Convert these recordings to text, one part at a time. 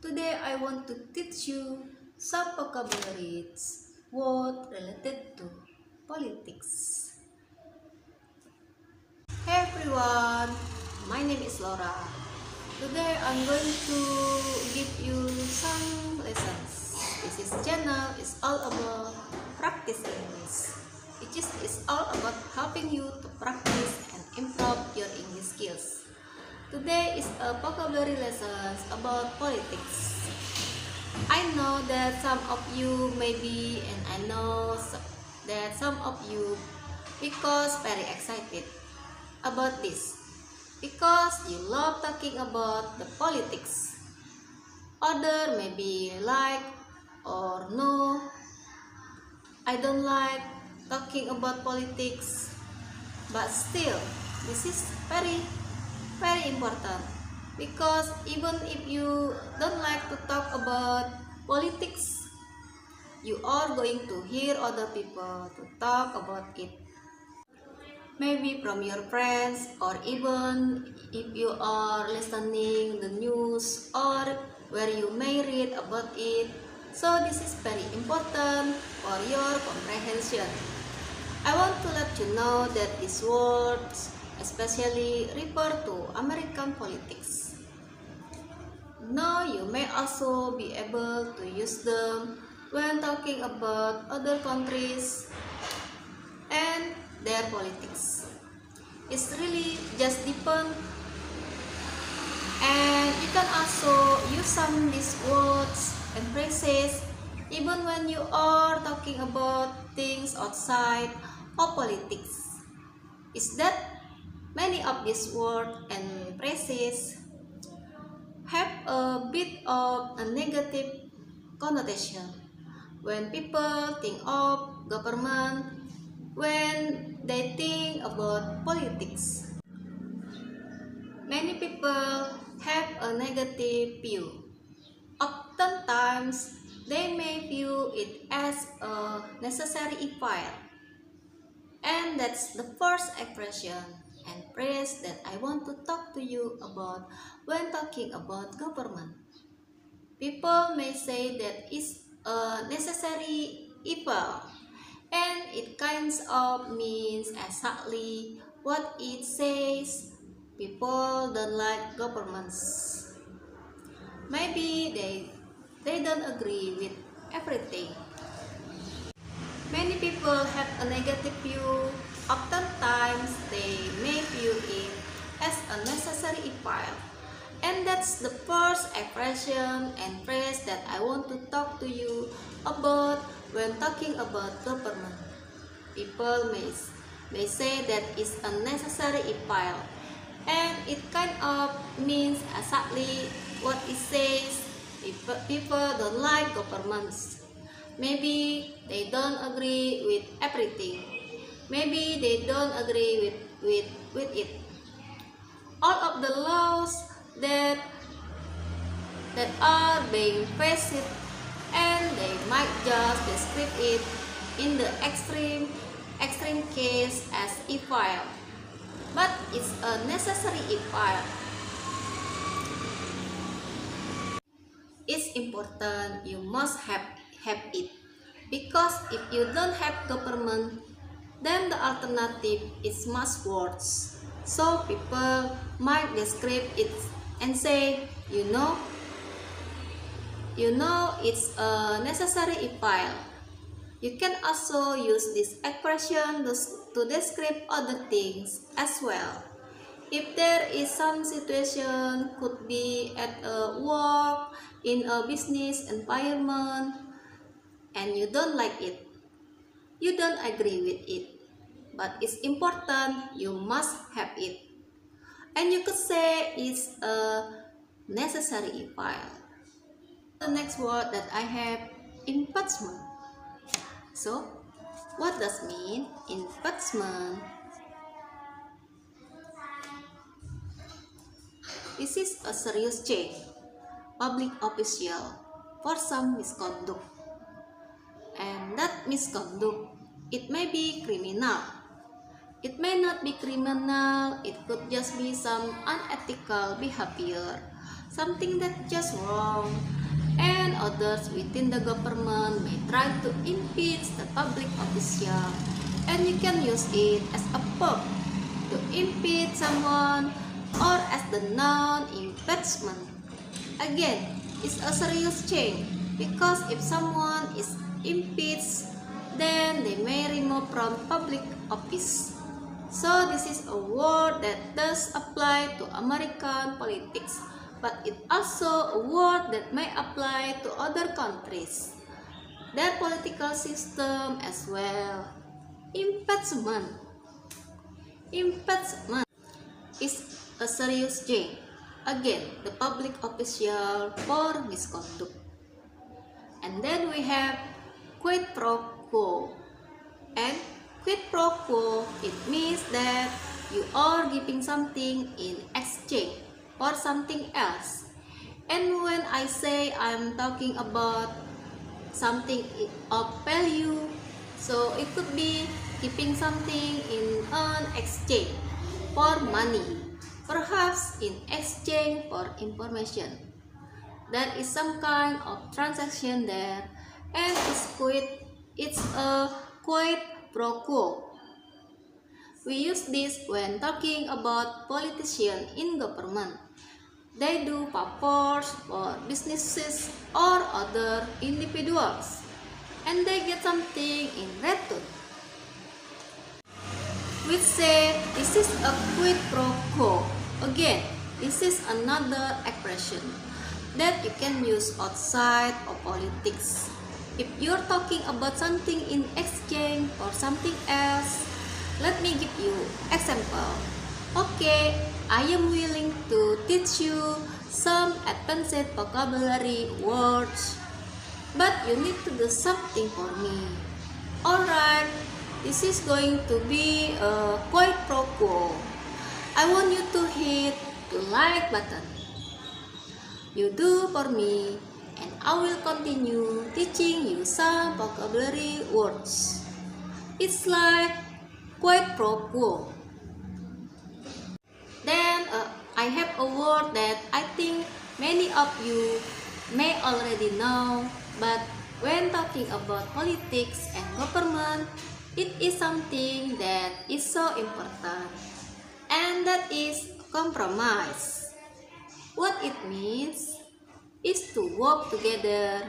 Today I want to teach you some vocabularies word related to politics. Hey everyone, my name is Laura. Today I'm going to give you some lessons. This channel is all about practice English. It's all about helping you to practice and improve your English skills. Today is a vocabulary lessons about politics. I know that some of you maybe, and I know that some of you because very excited about this because you love talking about the politics. Other maybe like or no, I don't like talking about politics, but still this is very important because even if you don't like to talk about politics, you are going to hear other people to talk about it, maybe from your friends, or even if you are listening the news or where you may read about it. So this is very important for your comprehension. I want to let you know that these words especially refer to American politics. Now you may also be able to use them when talking about other countries and their politics. It's really just depend, and you can also use some these words and phrases even when you are talking about things outside of politics. Is that many of these words and phrases have a bit of a negative connotation when people think of government, when they think about politics. Many people have a negative view. Oftentimes, they may view it as a necessary evil. And that's the first expression and phrase that I want to talk to you about when talking about government. People may say that it's a necessary evil, and it kinds of means exactly what it says. People don't like governments. Maybe they don't agree with everything. Many people have a negative view. Oftentimes they may view it as a necessary evil. And that's the first expression and phrase that I want to talk to you about when talking about government. People may say that it's a necessary evil, and it kind of means exactly what it says. If people don't like governments, maybe they don't agree with everything. Maybe they don't agree with it. All of the laws that are being passed, and they might just describe it in the extreme case as evil, but it's a necessary evil. It's important you must have it, because if you don't have government, then the alternative is much worse. So people might describe it and say, you know it's a necessary evil. You can also use this expression to describe other things as well. If there is some situation, could be at a work, in a business environment, and you don't like it, you don't agree with it, but it's important you must have it, and you could say it's a necessary evil. The next word that I have, impeachment. So, what does mean impeachment? This is a serious change, public official, for some misconduct. And that misconduct, it may be criminal. It may not be criminal, it could just be some unethical behavior. something that just wrong, and others within the government may try to impeach the public official, and you can use it as a verb to impeach someone or as the noun impeachment. Again, it's a serious change because if someone is impeached, then they may remove from public office. So this is a word that does apply to American politics, but it also a word that may apply to other countries, their political system as well. Impeachment. Impeachment is a serious change again the public official for misconduct. And then we have quid pro quo. And quid pro quo, it means that you are giving something in exchange for something else. And when I say I'm talking about something of value, so it could be giving something in an exchange for money, perhaps in exchange for information. There is some kind of transaction there, and it's a quid pro quo. We use this when talking about politicians in government. They do favors for businesses or other individuals, and they get something in return. We say this is a quid pro quo. Again, this is another expression that you can use outside of politics. If you're talking about something in exchange for something else, let me give you example. Okay, I am willing to teach you some advanced vocabulary words, but you need to do something for me. Alright, this is going to be a quid pro quo. I want you to hit the like button. You do for me, and I will continue teaching you some vocabulary words. It's like quid pro quo. Then I have a word that I think many of you may already know, but when talking about politics and government, it is something that is so important, and that is compromise. What it means is to work together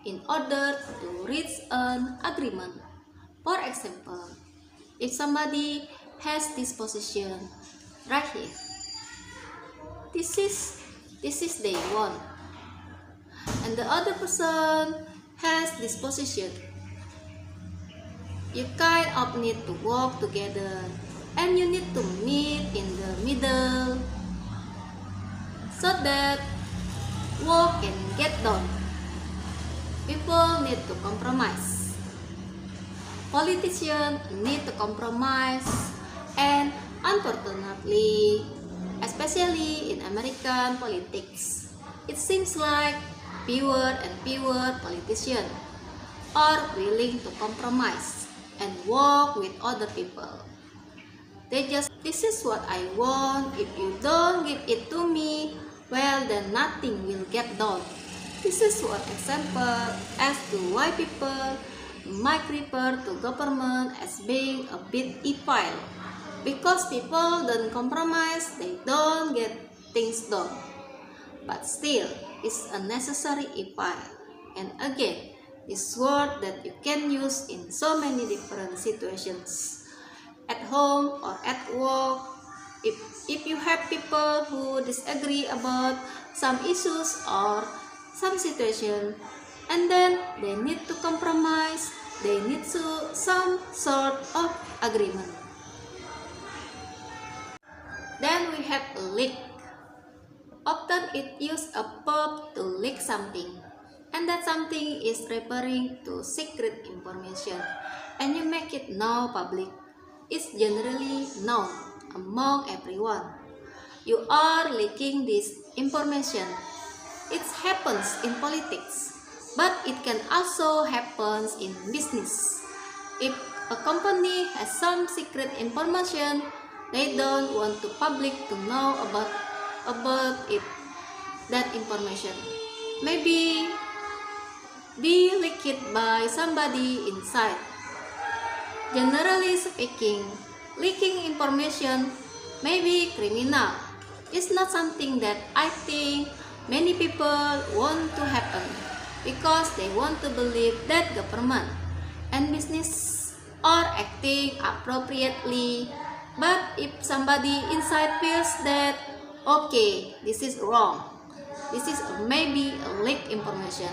in order to reach an agreement. For example, if somebody has this position right here, this is they want, and the other person has this position, you kind of need to work together, and you need to meet in the middle so that work can get done. People need to compromise. Politicians need to compromise, and unfortunately, especially in American politics, it seems like fewer and fewer politicians are willing to compromise and work with other people. They just, this is what I want, if you don't give it to me, well then nothing will get done. This is one example as to why people might refer to government as being a bit evil. Because people don't compromise, they don't get things done. But still, it's a necessary evil. And again, this word that you can use in so many different situations. At home or at work, if you have people who disagree about some issues or some situation, and then they need to compromise, they need some sort of agreement. Then we have a leak. Often it uses a verb to leak something, and that something is referring to secret information, and you make it now public. It's generally known among everyone. You are leaking this information. It happens in politics, but it can also happen in business. If a company has some secret information, they don't want the public to know about it. that information. Maybe be leaked by somebody inside. Generally speaking, leaking information may be criminal. It's not something that I think many people want to happen because they want to believe that government and business are acting appropriately. But if somebody inside feels that, okay, this is wrong, this is maybe a leak information,